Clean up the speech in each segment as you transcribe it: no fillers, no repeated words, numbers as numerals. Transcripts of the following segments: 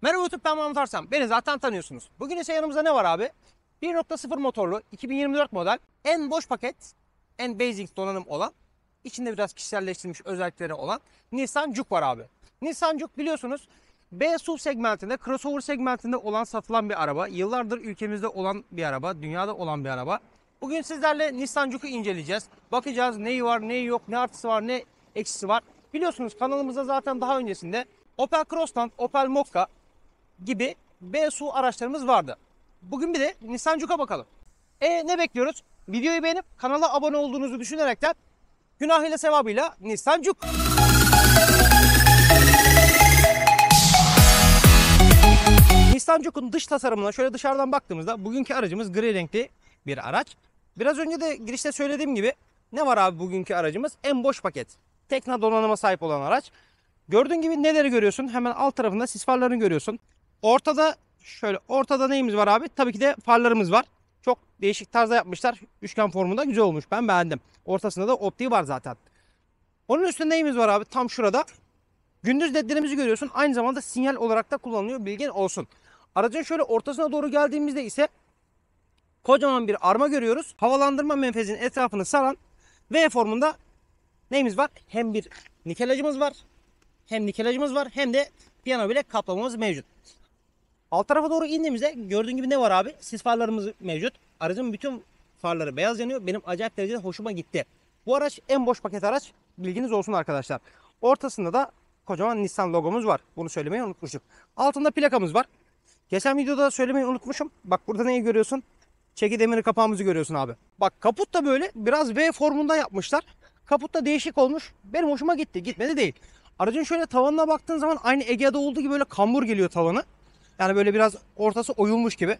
Merhaba YouTube, ben Mahmut Arslan. Beni zaten tanıyorsunuz. Bugün ise yanımızda ne var abi? 1.0 motorlu 2024 model en boş paket, en basic donanım olan, içinde biraz kişiselleştirilmiş özellikleri olan Nissan Juke var abi. Nissan Juke biliyorsunuz B SUV segmentinde, crossover segmentinde olan satılan bir araba. Yıllardır ülkemizde olan bir araba, dünyada olan bir araba. Bugün sizlerle Nissan Juke'u inceleyeceğiz. Bakacağız neyi var, neyi yok, ne artısı var, ne eksisi var. Biliyorsunuz kanalımızda zaten daha öncesinde Opel Crossland, Opel Mokka gibi B SUV araçlarımız vardı. Bugün bir de Nissan Juke'a bakalım. Ne bekliyoruz? Videoyu beğenip kanala abone olduğunuzu düşünerekten günahıyla sevabıyla Nissan Juke. Nissan Juke'un dış tasarımına şöyle dışarıdan baktığımızda bugünkü aracımız gri renkli bir araç. Biraz önce de girişte söylediğim gibi ne var abi bugünkü aracımız? En boş paket. Tekna donanıma sahip olan araç. Gördüğün gibi neleri görüyorsun? Hemen alt tarafında sis farlarını görüyorsun. Ortada neyimiz var abi? Tabii ki de farlarımız var. Çok değişik tarzda yapmışlar. Üçgen formunda güzel olmuş. Ben beğendim. Ortasında da optiği var zaten. Onun üstünde neyimiz var abi? Tam şurada. Gündüz ledlerimizi görüyorsun. Aynı zamanda sinyal olarak da kullanılıyor. Bilgin olsun. Aracın şöyle ortasına doğru geldiğimizde ise kocaman bir arma görüyoruz. Havalandırma menfezinin etrafını saran V formunda neyimiz var? Hem bir nikelajımız var. Hem de piyano bilek kaplamamız mevcut. Alt tarafa doğru indiğimizde gördüğün gibi ne var abi? Sis farlarımız mevcut. Aracın bütün farları beyaz yanıyor. Benim acayip derecede hoşuma gitti. Bu araç en boş paket araç. Bilginiz olsun arkadaşlar. Ortasında da kocaman Nissan logomuz var. Bunu söylemeyi unutmuşum. Altında plakamız var. Geçen videoda söylemeyi unutmuşum. Bak burada neyi görüyorsun? Çeki demiri kapağımızı görüyorsun abi. Bak kaput da böyle biraz V formunda yapmışlar. Kaput da değişik olmuş. Benim hoşuma gitti. Gitmedi değil. Aracın şöyle tavanına baktığın zaman aynı Egea'da olduğu gibi böyle kambur geliyor tavanı. Yani böyle biraz ortası oyulmuş gibi.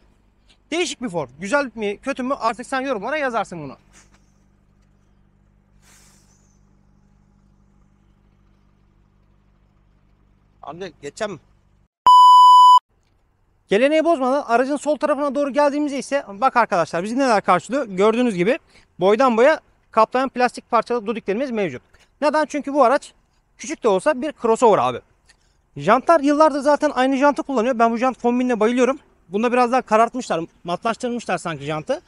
Değişik bir form. Güzel mi kötü mü artık sen yorumlara yazarsın bunu. Abi geçeceğim. Geleneği bozmadan aracın sol tarafına doğru geldiğimizde ise bak arkadaşlar bizi neler karşılıyor. Gördüğünüz gibi boydan boya kaplayan plastik parçalı dudiklerimiz mevcut. Neden? Çünkü bu araç küçük de olsa bir crossover abi. Jantlar yıllardır zaten aynı jantı kullanıyor. Ben bu jant kombinine bayılıyorum. Bunda biraz daha karartmışlar, matlaştırmışlar sanki jantı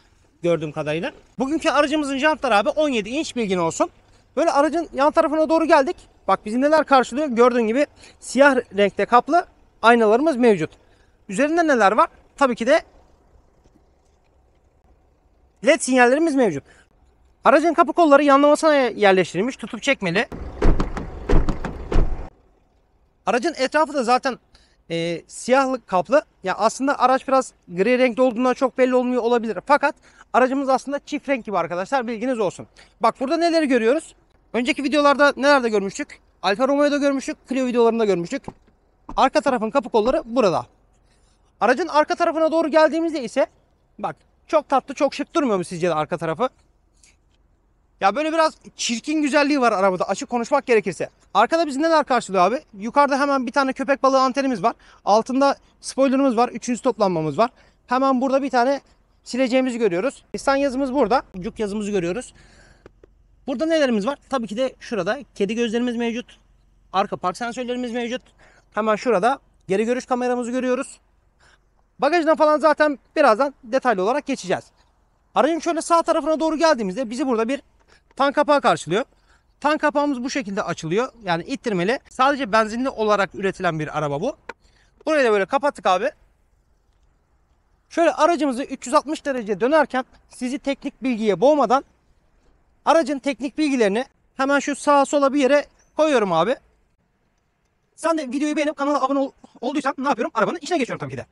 gördüğüm kadarıyla. Bugünkü aracımızın jantları abi 17 inç bilgin olsun. Böyle aracın yan tarafına doğru geldik. Bak bizi neler karşılıyor. Gördüğün gibi siyah renkte kaplı aynalarımız mevcut. Üzerinde neler var? Tabii ki de LED sinyallerimiz mevcut. Aracın kapı kolları yanlamasına yerleştirilmiş, tutup çekmeli. Aracın etrafı da zaten siyahlık kaplı. Ya aslında araç biraz gri renkli olduğundan çok belli olmuyor olabilir. Fakat aracımız aslında çift renk gibi arkadaşlar, bilginiz olsun. Bak burada neleri görüyoruz? Önceki videolarda nelerde görmüştük? Alfa Romeo'da görmüştük, Clio videolarında görmüştük. Arka tarafın kapı kolları burada. Aracın arka tarafına doğru geldiğimizde ise bak çok tatlı, çok şık durmuyor mu sizce de arka tarafı? Ya böyle biraz çirkin güzelliği var arabada, açık konuşmak gerekirse. Arkada bizi neler karşılıyor abi? Yukarıda hemen bir tane köpek balığı antenimiz var. Altında spoilerımız var. Üçüncü toplanmamız var. Hemen burada bir tane sileceğimizi görüyoruz. Nissan yazımız burada. Juke yazımızı görüyoruz. Burada nelerimiz var? Tabii ki de şurada kedi gözlerimiz mevcut. Arka park sensörlerimiz mevcut. Hemen şurada geri görüş kameramızı görüyoruz. Bagajına falan zaten birazdan detaylı olarak geçeceğiz. Aracın şöyle sağ tarafına doğru geldiğimizde bizi burada bir tank kapağı karşılıyor. Tank kapağımız bu şekilde açılıyor. Yani ittirmeli. Sadece benzinli olarak üretilen bir araba bu. Burayı da böyle kapattık abi. Şöyle aracımızı 360 derece dönerken sizi teknik bilgiye boğmadan aracın teknik bilgilerini hemen şu sağa sola bir yere koyuyorum abi. Sen de videoyu beğenip kanala abone olduysan ne yapıyorum? Arabanın içine geçiyorum tabii ki de.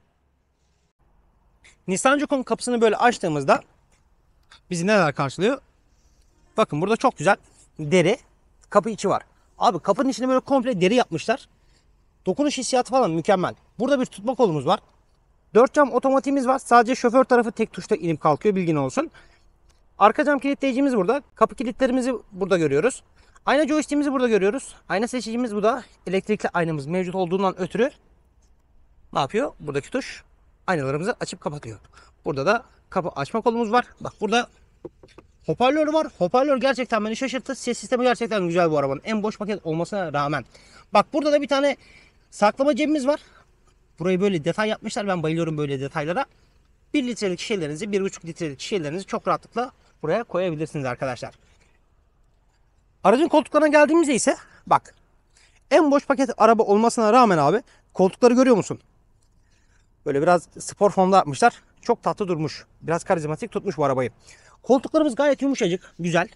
Nissan Juke'un kapısını böyle açtığımızda bizi neler karşılıyor? Bakın burada çok güzel deri kapı içi var. Abi kapının içine böyle komple deri yapmışlar. Dokunuş hissiyatı falan mükemmel. Burada bir tutma kolumuz var. 4 cam otomatiğimiz var. Sadece şoför tarafı tek tuşta inip kalkıyor, bilgin olsun. Arka cam kilitleyicimiz burada. Kapı kilitlerimizi burada görüyoruz. Ayna joystick'imizi burada görüyoruz. Ayna seçicimiz burada. Elektrikli aynamız mevcut olduğundan ötürü ne yapıyor? Buradaki tuş aynalarımızı açıp kapatıyor. Burada da kapı açma kolumuz var. Bak burada hoparlör var. Hoparlör gerçekten beni şaşırttı. Ses sistemi gerçekten güzel bu arabanın. En boş paket olmasına rağmen. Bak burada da bir tane saklama cebimiz var. Burayı böyle detay yapmışlar. Ben bayılıyorum böyle detaylara. 1 litrelik şişelerinizi, 1,5 litrelik şişelerinizi çok rahatlıkla buraya koyabilirsiniz arkadaşlar. Aracın koltuklarına geldiğimizde ise bak, en boş paket araba olmasına rağmen abi koltukları görüyor musun? Böyle biraz spor formda yapmışlar. Çok tatlı durmuş. Biraz karizmatik tutmuş bu arabayı. Koltuklarımız gayet yumuşacık, güzel.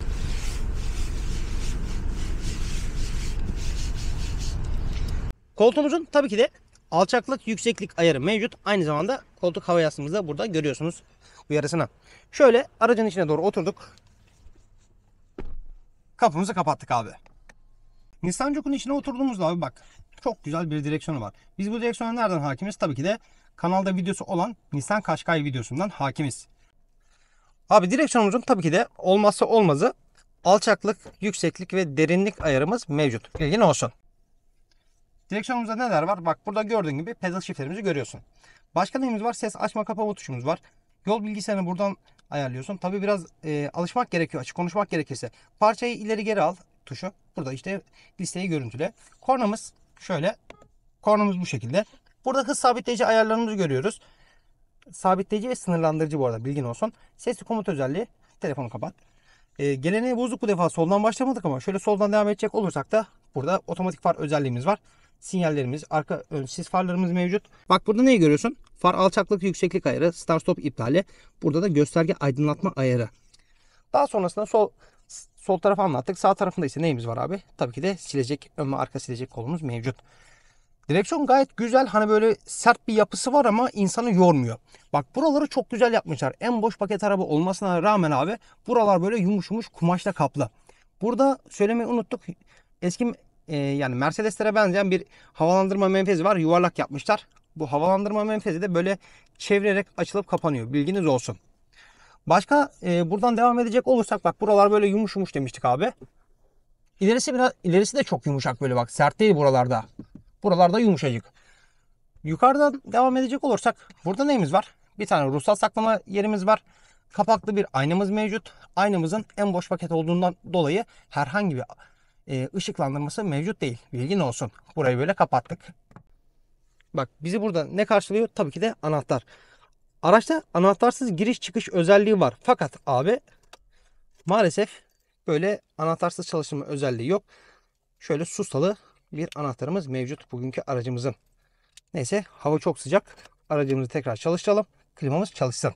Koltuğumuzun tabii ki de alçaklık yükseklik ayarı mevcut. Aynı zamanda koltuk hava yastığımızı da burada görüyorsunuz uyarısını. Şöyle aracın içine doğru oturduk. Kapımızı kapattık abi. Nissan Juke'un içine oturduğumuzda abi bak, çok güzel bir direksiyonu var. Biz bu direksiyona nereden hakimiz? Tabii ki de kanalda videosu olan Nissan Qashqai videosundan hakimiz. Abi direksiyonumuzun tabii ki de olmazsa olmazı alçaklık, yükseklik ve derinlik ayarımız mevcut. Bilgin olsun. Direksiyonumuzda neler var? Bak burada gördüğün gibi pedal shiftlerimizi görüyorsun. Başka neyimiz var? Ses açma kapama tuşumuz var. Yol bilgisayarını buradan ayarlıyorsun. Tabii biraz alışmak gerekiyor. Açık konuşmak gerekirse. Parçayı ileri geri al tuşu. Burada işte listeyi görüntüle. Kornamız şöyle. Kornamız bu şekilde. Burada hız sabitleyici ayarlarımızı görüyoruz. Sabitleyici ve sınırlandırıcı bu arada, bilgin olsun. Sesli komut özelliği. Telefonu kapat. Geleneği bozduk bu defa, soldan başlamadık ama şöyle soldan devam edecek olursak da burada otomatik far özelliğimiz var. Sinyallerimiz, arka ön sis farlarımız mevcut. Bak burada neyi görüyorsun? Far alçaklık yükseklik ayarı, start stop iptali. Burada da gösterge aydınlatma ayarı. Daha sonrasında sol tarafı anlattık. Sağ tarafında ise neyimiz var abi? Tabii ki de silecek ön ve arka silecek kolumuz mevcut. Direksiyon gayet güzel. Hani böyle sert bir yapısı var ama insanı yormuyor. Bak buraları çok güzel yapmışlar. En boş paket araba olmasına rağmen abi buralar böyle yumuş yumuş kumaşla kaplı. Burada söylemeyi unuttuk. Eski yani Mercedes'lere benzeyen bir havalandırma menfezi var. Yuvarlak yapmışlar. Bu havalandırma menfezi de böyle çevirerek açılıp kapanıyor. Bilginiz olsun. Başka buradan devam edecek olursak bak buralar böyle yumuş yumuş demiştik abi. İlerisi de çok yumuşak böyle bak. Sert değil buralarda. Buralarda yumuşacık. Yukarıdan devam edecek olursak burada neyimiz var? Bir tane ruhsat saklama yerimiz var. Kapaklı bir aynamız mevcut. Aynamızın en boş paket olduğundan dolayı herhangi bir ışıklandırması mevcut değil. Bilgin olsun. Burayı böyle kapattık. Bak bizi burada ne karşılıyor? Tabii ki de anahtar. Araçta anahtarsız giriş çıkış özelliği var. Fakat abi maalesef böyle anahtarsız çalıştırma özelliği yok. Şöyle sustalı bir anahtarımız mevcut bugünkü aracımızın. Neyse, hava çok sıcak. Aracımızı tekrar çalıştıralım. Klimamız çalışsın.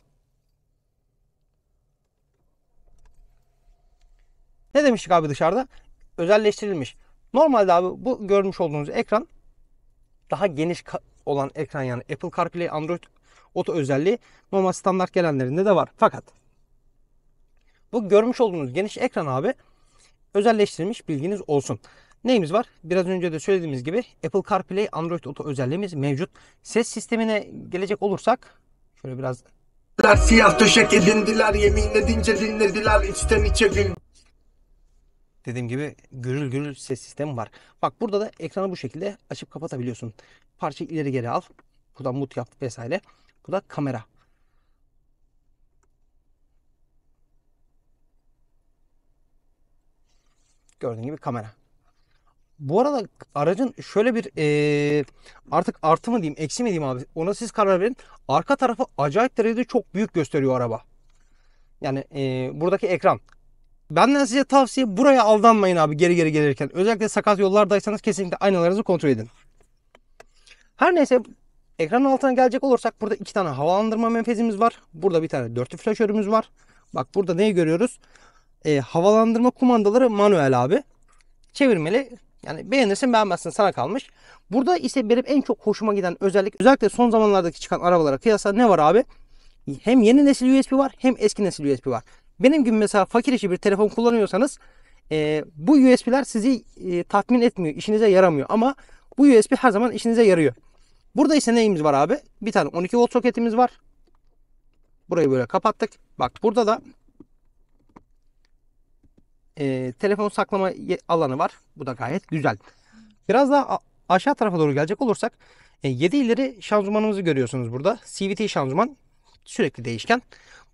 Ne demiştik abi dışarıda? Özelleştirilmiş. Normalde abi bu görmüş olduğunuz ekran daha geniş olan ekran, yani Apple CarPlay, Android Auto özelliği normal standart gelenlerinde de var. Fakat bu görmüş olduğunuz geniş ekran abi özelleştirilmiş, bilginiz olsun. Neyimiz var? Biraz önce de söylediğimiz gibi Apple CarPlay, Android Auto özelliğimiz mevcut. Ses sistemine gelecek olursak şöyle biraz Siyah döşek edindiler, yemin edince dinlediler içten içe gül. dediğim gibi gürül gürül ses sistemi var. Bak burada da ekranı bu şekilde açıp kapatabiliyorsun. Parçayı ileri geri al. Buradan mut yap vesaire. Bu da kamera. Gördüğün gibi kamera. Bu arada aracın şöyle bir artık artı mı diyeyim eksi mi diyeyim abi, ona siz karar verin. Arka tarafı acayip derecede çok büyük gösteriyor araba. Yani buradaki ekran. Benden size tavsiye, buraya aldanmayın abi geri geri gelirken. Özellikle sakat yollardaysanız kesinlikle aynalarınızı kontrol edin. Her neyse, ekranın altına gelecek olursak burada iki tane havalandırma menfezimiz var. Burada bir tane dörtlü flaşörümüz var. Bak burada neyi görüyoruz? Havalandırma kumandaları manuel abi. Çevirmeli. Yani beğenirsin beğenmezsin sana kalmış. Burada ise benim en çok hoşuma giden özellik, özellikle son zamanlardaki çıkan arabalara kıyasla ne var abi? Hem yeni nesil USB var hem eski nesil USB var. Benim gibi mesela fakir işi bir telefon kullanıyorsanız bu USB'ler sizi tatmin etmiyor, işinize yaramıyor. Ama bu USB her zaman işinize yarıyor. Burada ise neyimiz var abi? Bir tane 12 volt soketimiz var. Burayı böyle kapattık. Bak burada da telefon saklama alanı var. Bu da gayet güzel. Biraz daha aşağı tarafa doğru gelecek olursak 7 ileri şanzımanımızı görüyorsunuz burada. CVT şanzıman, sürekli değişken.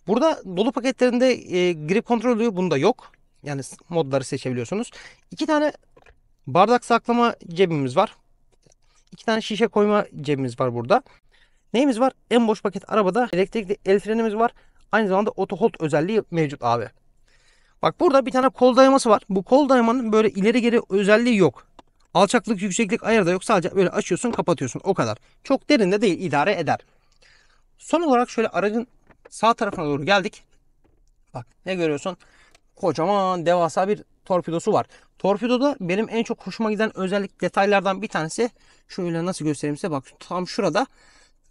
Burada dolu paketlerinde grip kontrolü bunda yok. Yani modları seçebiliyorsunuz. İki tane bardak saklama cebimiz var. 2 tane şişe koyma cebimiz var burada. Neyimiz var? En boş paket arabada elektrikli el frenimiz var. Aynı zamanda auto hold özelliği mevcut abi. Bak burada bir tane kol dayaması var. Bu kol dayamanın böyle ileri geri özelliği yok. Alçaklık yükseklik ayarı da yok. Sadece böyle açıyorsun kapatıyorsun o kadar. Çok derinde değil, idare eder. Son olarak şöyle aracın sağ tarafına doğru geldik. Bak ne görüyorsun? Kocaman devasa bir torpidosu var. Torpidoda benim en çok hoşuma giden özellik detaylardan bir tanesi. Şöyle nasıl göstereyim size, bak tam şurada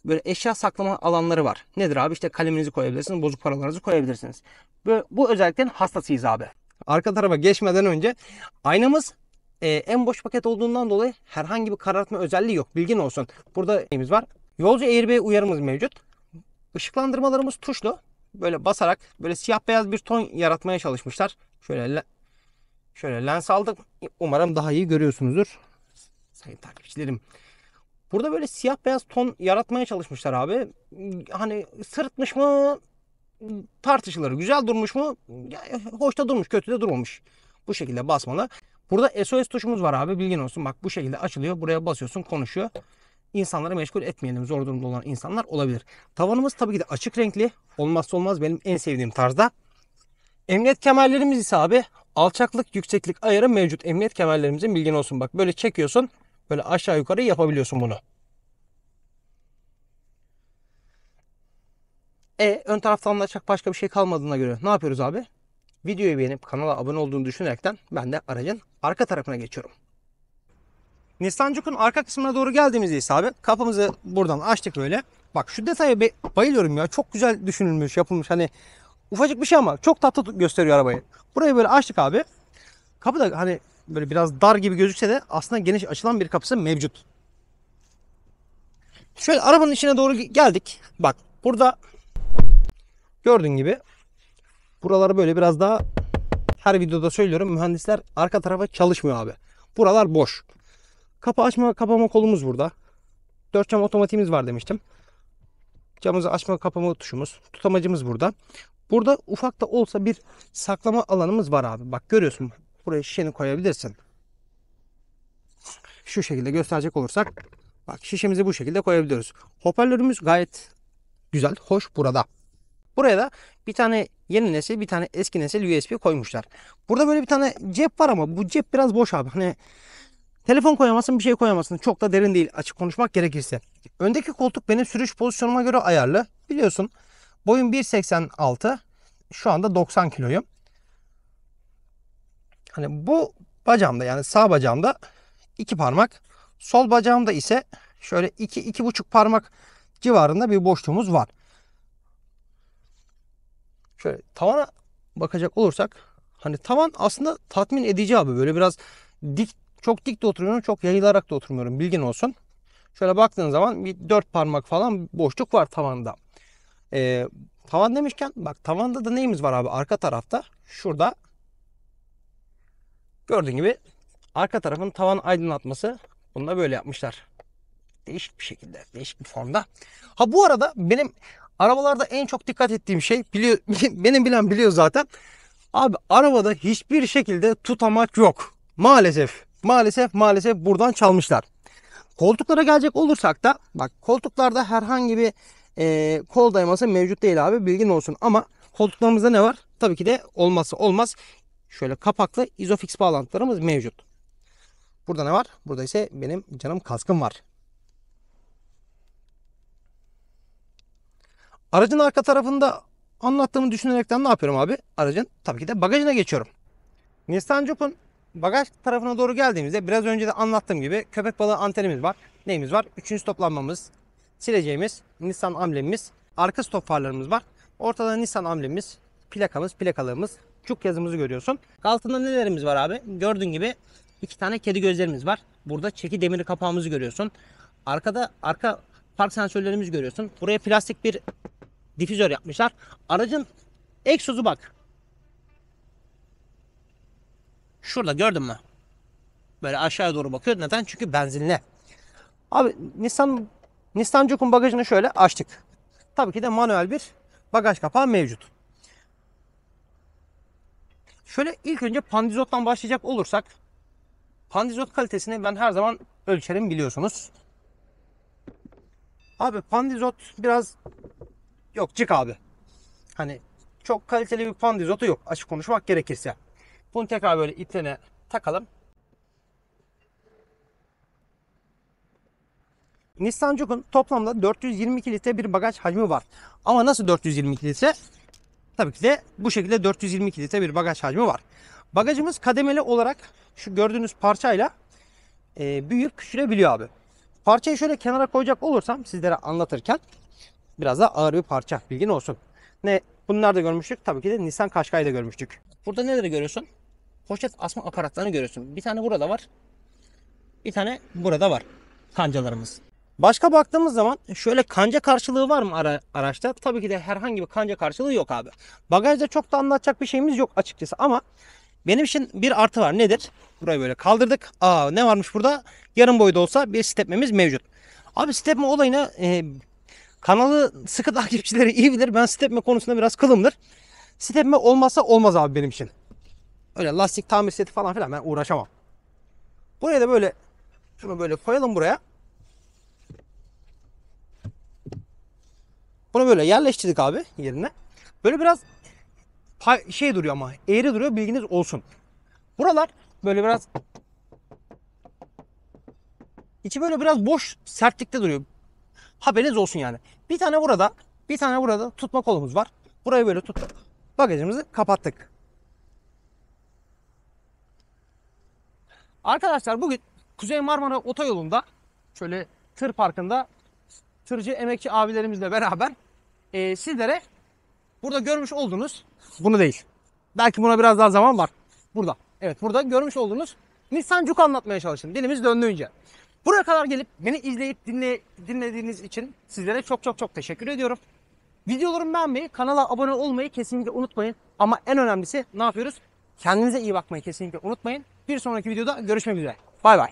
böyle eşya saklama alanları var. Nedir abi? İşte kaleminizi koyabilirsiniz, bozuk paralarınızı koyabilirsiniz. Bu özelliklerin hastasıyız abi. Arka tarafa geçmeden önce aynamız en boş paket olduğundan dolayı herhangi bir karartma özelliği yok. Bilgin olsun. Burada neyimiz var? Yolcu airbag uyarımız mevcut. Işıklandırmalarımız tuşlu. Böyle basarak böyle siyah beyaz bir ton yaratmaya çalışmışlar. Şöyle lens aldık. Umarım daha iyi görüyorsunuzdur. Sayın takipçilerim. Burada böyle siyah beyaz ton yaratmaya çalışmışlar abi. Hani sırıtmış mı tartışılır. Güzel durmuş mu? Ya, hoş da durmuş, kötü de durmamış. Bu şekilde basmalı. Burada SOS tuşumuz var abi. Bilgin olsun. Bak bu şekilde açılıyor. Buraya basıyorsun, konuşuyor. İnsanları meşgul etmeyelim. Zor durumda olan insanlar olabilir. Tavanımız tabii ki de açık renkli. Olmazsa olmaz benim en sevdiğim tarzda. Emniyet kemerlerimiz ise abi alçaklık yükseklik ayarı mevcut. Emniyet kemerlerimizin bilgin olsun. Bak böyle çekiyorsun. Böyle aşağı yukarı yapabiliyorsun bunu. Ön tarafta anlatacak başka bir şey kalmadığına göre ne yapıyoruz abi? Videoyu beğenip kanala abone olduğunu düşünerekten ben de aracın arka tarafına geçiyorum. Nissan Juke'un arka kısmına doğru geldiğimizde ise abi kapımızı buradan açtık böyle. Bak şu detaya bayılıyorum ya. Çok güzel düşünülmüş, yapılmış. Hani ufacık bir şey ama çok tatlı gösteriyor arabayı. Burayı böyle açtık abi. Kapı da hani böyle biraz dar gibi gözükse de aslında geniş açılan bir kapısı mevcut. Şöyle arabanın içine doğru geldik. Bak burada gördüğün gibi buraları böyle biraz daha, her videoda söylüyorum, mühendisler arka tarafa çalışmıyor abi. Buralar boş. Kapı açma kapama kolumuz burada. 4 cam otomatiğimiz var demiştim. Camımızı açma kapama tuşumuz. Tutamacımız burada. Burada ufak da olsa bir saklama alanımız var abi. Bak görüyorsun. Buraya şişeni koyabilirsin. Şu şekilde gösterecek olursak. Bak şişemizi bu şekilde koyabiliyoruz. Hoparlörümüz gayet güzel, hoş burada. Buraya da bir tane yeni nesil, bir tane eski nesil USB koymuşlar. Burada böyle bir tane cep var ama bu cep biraz boş abi. Hani telefon koyamazsın, bir şey koyamazsın. Çok da derin değil açık konuşmak gerekirse. Öndeki koltuk benim sürüş pozisyonuma göre ayarlı. Biliyorsun boyum 1.86. Şu anda 90 kiloyum. Hani bu bacağımda, yani sağ bacağımda 2 parmak. Sol bacağımda ise şöyle 2-2,5 parmak civarında bir boşluğumuz var. Şöyle tavana bakacak olursak hani tavan aslında tatmin edici abi. Böyle biraz dik, çok dik de oturmuyorum, çok yayılarak da oturmuyorum. Bilgin olsun. Şöyle baktığın zaman bir 4 parmak falan boşluk var tavanda. Tavan demişken bak tavanda da neyimiz var abi arka tarafta? Şurada gördüğün gibi arka tarafın tavan aydınlatması. Bunu da böyle yapmışlar. Değişik bir şekilde, değişik bir formda. Ha bu arada benim arabalarda en çok dikkat ettiğim şey, biliyor, benim bilen biliyor zaten. Abi arabada hiçbir şekilde tutamaç yok. Maalesef. Maalesef buradan çalmışlar. Koltuklara gelecek olursak da bak koltuklarda herhangi bir kol dayaması mevcut değil abi, bilgin olsun. Ama koltuklarımızda ne var? Tabii ki de olmazsa olmaz. Şöyle kapaklı Isofix bağlantılarımız mevcut. Burada ne var? Burada ise benim canım kaskım var. Aracın arka tarafında anlattığımı düşünerekten ne yapıyorum abi? Aracın tabii ki de bagajına geçiyorum. Nissan Juke'un bagaj tarafına doğru geldiğimizde biraz önce de anlattığım gibi köpek balığı antenimiz var. Neyimiz var? Üçüncü stop lambamız, sileceğimiz Nissan amblemimiz, arka stop farlarımız var. Ortada Nissan amblemimiz, plakalığımız, Juke yazımızı görüyorsun. Altında nelerimiz var abi? Gördüğün gibi 2 tane kedi gözlerimiz var. Burada çeki demiri kapağımızı görüyorsun. Arkada arka park sensörlerimizi görüyorsun. Buraya plastik bir difüzör yapmışlar. Aracın egzozu bak. Şurada gördün mü? Böyle aşağıya doğru bakıyor. Neden? Çünkü benzinli. Abi Nissan Juke'un bagajını şöyle açtık. Tabii ki de manuel bir bagaj kapağı mevcut. Şöyle ilk önce pandizottan başlayacak olursak, pandizot kalitesini ben her zaman ölçerim biliyorsunuz. Abi Pandizot biraz yok cık abi. Hani çok kaliteli bir Pandizotu yok açık konuşmak gerekirse. Bunu tekrar böyle iplerine takalım. Nissan Juke'un toplamda 422 litre bir bagaj hacmi var. Ama nasıl 422 litre? Tabii ki de bu şekilde 422 litre bir bagaj hacmi var. Bagajımız kademeli olarak şu gördüğünüz parçayla büyüyüp küçülebiliyor abi. Parçayı şöyle kenara koyacak olursam sizlere anlatırken biraz da ağır bir parça, bilgin olsun. Ne bunlar da görmüştük, tabii ki de Nissan Qashqai'yi da görmüştük. Burada neleri görüyorsun? Poşet asma aparatlarını görüyorsun. Bir tane burada var. Bir tane burada var. Kancalarımız. Başka baktığımız zaman şöyle kanca karşılığı var mı araçta? Tabii ki de herhangi bir kanca karşılığı yok abi. Bagajda çok da anlatacak bir şeyimiz yok açıkçası ama benim için bir artı var. Nedir? Burayı böyle kaldırdık. Aa, ne varmış burada? Yarım boyda olsa bir stepmemiz mevcut. Abi stepme olayına kanalı sıkı takipçileri iyi bilir. Ben stepme konusunda biraz kılımdır. Stepme olmazsa olmaz abi benim için. Öyle lastik tamir seti falan filan ben uğraşamam. Buraya da böyle şunu böyle koyalım buraya. Bunu böyle yerleştirdik abi yerine. Böyle biraz şey duruyor ama eğri duruyor, bilginiz olsun. Buralar böyle biraz içi böyle biraz boş sertlikte duruyor. Haberiniz olsun yani. Bir tane burada, bir tane burada tutma kolumuz var. Burayı böyle tuttuk. Bagajımızı kapattık. Arkadaşlar bugün Kuzey Marmara Otoyolu'nda şöyle tır parkında tırcı emekçi abilerimizle beraber sizlere burada görmüş olduğunuz bunu değil. Belki buna biraz daha zaman var. Burada. Evet, burada görmüş olduğunuz Nissan Juke anlatmaya çalıştım. Dilimiz döndüğünce. Buraya kadar gelip beni izleyip dinlediğiniz için sizlere çok çok çok teşekkür ediyorum. Videolarımı beğenmeyi, kanala abone olmayı kesinlikle unutmayın. Ama en önemlisi ne yapıyoruz? Kendinize iyi bakmayı kesinlikle unutmayın. Bir sonraki videoda görüşmek üzere. Bay bay.